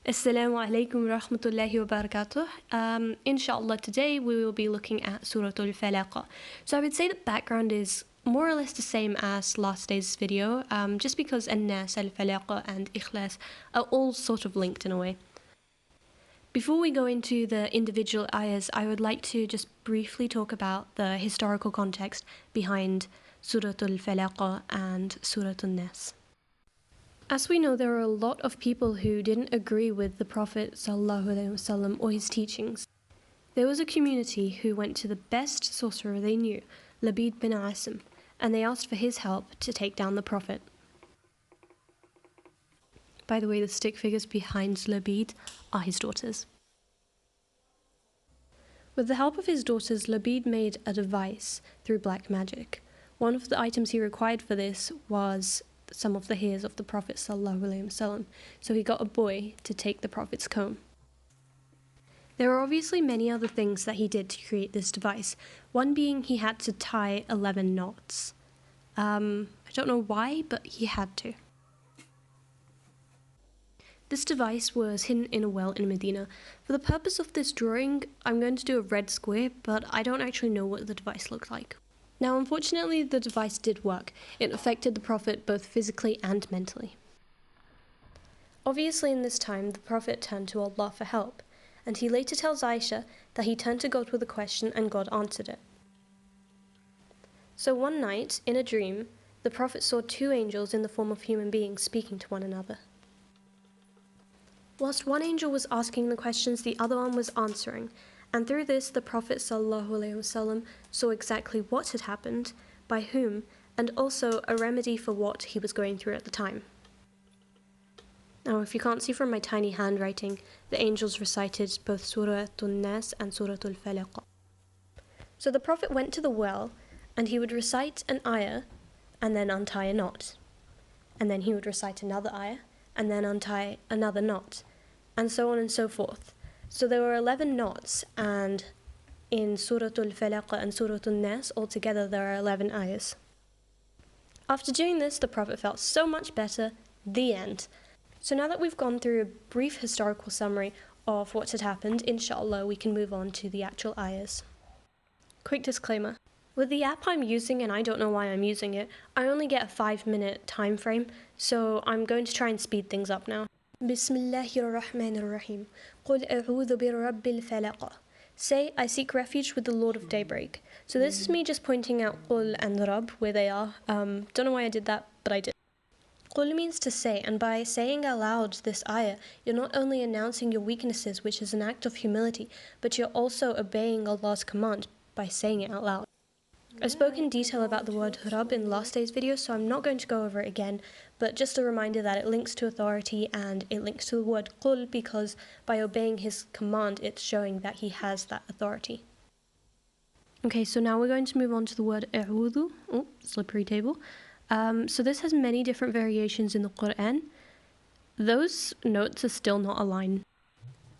Assalamu alaikum rahmatullahi wa barakatuh. Inshallah, today we will be looking at Surah Al-Falaq. So I would say the background is more or less the same as last day's video, just because An-Nas, Al-Falaq and Ikhlas are all sort of linked in a way. Before we go into the individual ayahs, I would like to just briefly talk about the historical context behind Surah Al-Falaq and Surah An-Nas. As we know, there are a lot of people who didn't agree with the Prophet ﷺ or his teachings. There was a community who went to the best sorcerer they knew, Labid bin Asim, and they asked for his help to take down the Prophet. By the way, the stick figures behind Labid are his daughters. With the help of his daughters, Labid made a device through black magic. One of the items he required for this was some of the hairs of the Prophet ﷺ, so he got a boy to take the Prophet's comb. There are obviously many other things that he did to create this device, one being he had to tie 11 knots. I don't know why, but he had to. This device was hidden in a well in Medina. For the purpose of this drawing, I'm going to do a red square, but I don't actually know what the device looked like. Now, unfortunately, the device did work. It affected the Prophet both physically and mentally. Obviously, in this time, the Prophet turned to Allah for help, and he later tells Aisha that he turned to God with a question and God answered it. So one night, in a dream, the Prophet saw two angels in the form of human beings speaking to one another. Whilst one angel was asking the questions, the other one was answering. And through this, the Prophet ﷺ saw exactly what had happened, by whom, and also a remedy for what he was going through at the time. Now, if you can't see from my tiny handwriting, the angels recited both Surah An-Nas and Surah Al-Falaq. So the Prophet went to the well, and he would recite an ayah, and then untie a knot. And then he would recite another ayah, and then untie another knot, and so on and so forth. So there were 11 knots, and in Surah Al-Falaq and Surah An-Nas, altogether there are 11 ayahs. After doing this, the Prophet felt so much better. The end. So now that we've gone through a brief historical summary of what had happened, inshallah we can move on to the actual ayahs. Quick disclaimer. With the app I'm using, and I don't know why I'm using it, I only get a 5-minute time frame, so I'm going to try and speed things up now. Bismillahirrahmanirrahim. قُلْ أَعُوذُ بِرَبِّ الْفَلَقِ. Say, I seek refuge with the Lord of Daybreak. So this is me just pointing out Qul and Rab, where they are. Don't know why I did that, but I did. Qul means to say, and by saying aloud this ayah, you're not only announcing your weaknesses, which is an act of humility, but you're also obeying Allah's command by saying it out loud. I spoke in detail about the word Rab in last day's video, so I'm not going to go over it again, but just a reminder that it links to authority and it links to the word Qul because by obeying his command, it's showing that he has that authority. Okay, so now we're going to move on to the word A'udhu. Oh, slippery table. So this has many different variations in the Quran. Those notes are still not aligned.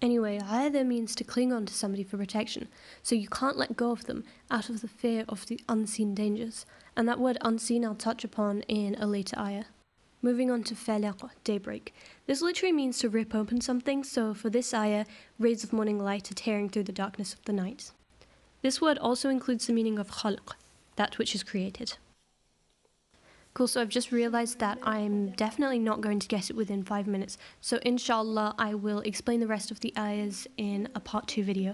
Anyway, aada means to cling on to somebody for protection, so you can't let go of them out of the fear of the unseen dangers, and that word unseen I'll touch upon in a later ayah. Moving on to falaq, daybreak. This literally means to rip open something, so for this ayah, rays of morning light are tearing through the darkness of the night. This word also includes the meaning of khalq, that which is created. Cool, so I've just realized that I'm definitely not going to get it within 5 minutes, so inshallah I will explain the rest of the ayahs in a part 2 video.